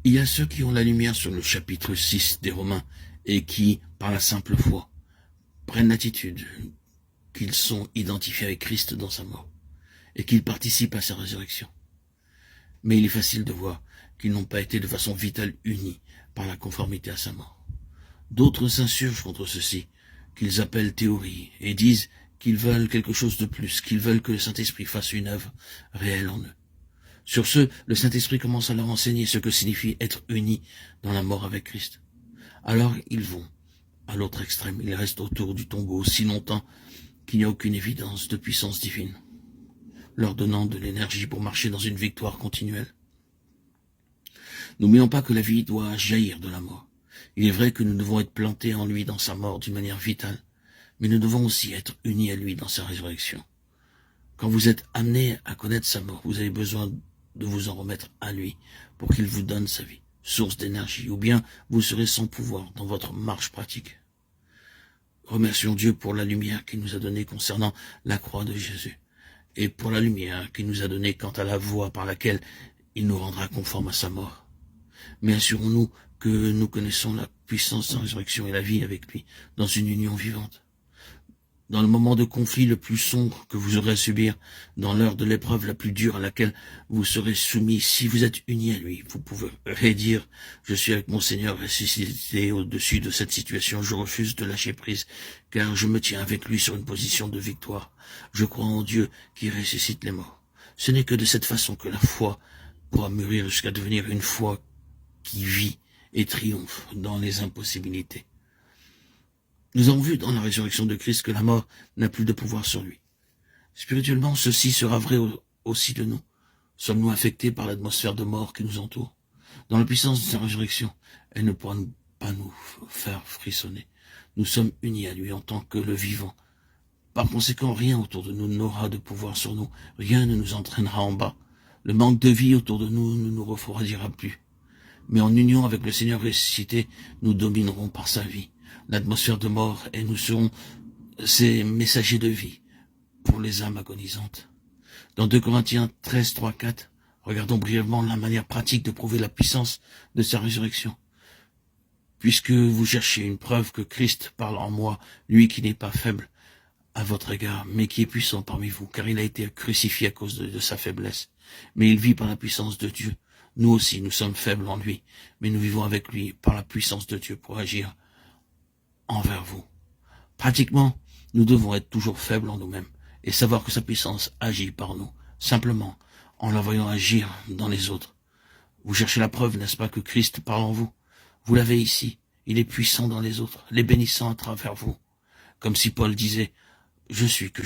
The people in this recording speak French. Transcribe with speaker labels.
Speaker 1: Il y a ceux qui ont la lumière sur le chapitre 6 des Romains et qui, par la simple foi, prennent l'attitude qu'ils sont identifiés avec Christ dans sa mort et qu'ils participent à sa résurrection. Mais il est facile de voir qu'ils n'ont pas été de façon vitale unis par la conformité à sa mort. D'autres s'insurgent contre ceci, qu'ils appellent théorie, et disent qu'ils veulent quelque chose de plus, qu'ils veulent que le Saint-Esprit fasse une œuvre réelle en eux. Sur ce, le Saint-Esprit commence à leur enseigner ce que signifie être unis dans la mort avec Christ. Alors ils vont à l'autre extrême, ils restent autour du tombeau si longtemps qu'il n'y a aucune évidence de puissance divine, leur donnant de l'énergie pour marcher dans une victoire continuelle. N'oublions pas que la vie doit jaillir de la mort. Il est vrai que nous devons être plantés en lui dans sa mort d'une manière vitale, mais nous devons aussi être unis à lui dans sa résurrection. Quand vous êtes amenés à connaître sa mort, vous avez besoin de vous en remettre à lui pour qu'il vous donne sa vie, source d'énergie, ou bien vous serez sans pouvoir dans votre marche pratique. Remercions Dieu pour la lumière qu'il nous a donnée concernant la croix de Jésus, et pour la lumière qu'il nous a donnée quant à la voie par laquelle il nous rendra conformes à sa mort. Mais assurons-nous que nous connaissons la puissance de la résurrection et la vie avec lui, dans une union vivante. Dans le moment de conflit le plus sombre que vous aurez à subir, dans l'heure de l'épreuve la plus dure à laquelle vous serez soumis, si vous êtes unis à lui, vous pourrez dire « Je suis avec mon Seigneur ressuscité au-dessus de cette situation, je refuse de lâcher prise, car je me tiens avec lui sur une position de victoire. Je crois en Dieu qui ressuscite les morts. » Ce n'est que de cette façon que la foi pourra mûrir jusqu'à devenir une foi qui vit et triomphe dans les impossibilités. Nous avons vu dans la résurrection de Christ que la mort n'a plus de pouvoir sur lui. Spirituellement, ceci sera vrai aussi de nous. Sommes-nous affectés par l'atmosphère de mort qui nous entoure? Dans la puissance de sa résurrection, elle ne pourra pas nous faire frissonner. Nous sommes unis à lui en tant que le vivant. Par conséquent, rien autour de nous n'aura de pouvoir sur nous. Rien ne nous entraînera en bas. Le manque de vie autour de nous ne nous refroidira plus. Mais en union avec le Seigneur ressuscité, nous dominerons par sa vie l'atmosphère de mort et nous serons ses messagers de vie pour les âmes agonisantes. Dans 2 Corinthiens 13, 3, 4, regardons brièvement la manière pratique de prouver la puissance de sa résurrection. Puisque vous cherchez une preuve que Christ parle en moi, lui qui n'est pas faible à votre égard, mais qui est puissant parmi vous, car il a été crucifié à cause de sa faiblesse. Mais il vit par la puissance de Dieu. Nous aussi, nous sommes faibles en lui, mais nous vivons avec lui par la puissance de Dieu pour agir envers vous. Pratiquement, nous devons être toujours faibles en nous-mêmes et savoir que sa puissance agit par nous, simplement en la voyant agir dans les autres. Vous cherchez la preuve, n'est-ce pas, que Christ parle en vous? Vous l'avez ici, il est puissant dans les autres, les bénissant à travers vous. Comme si Paul disait, je suis que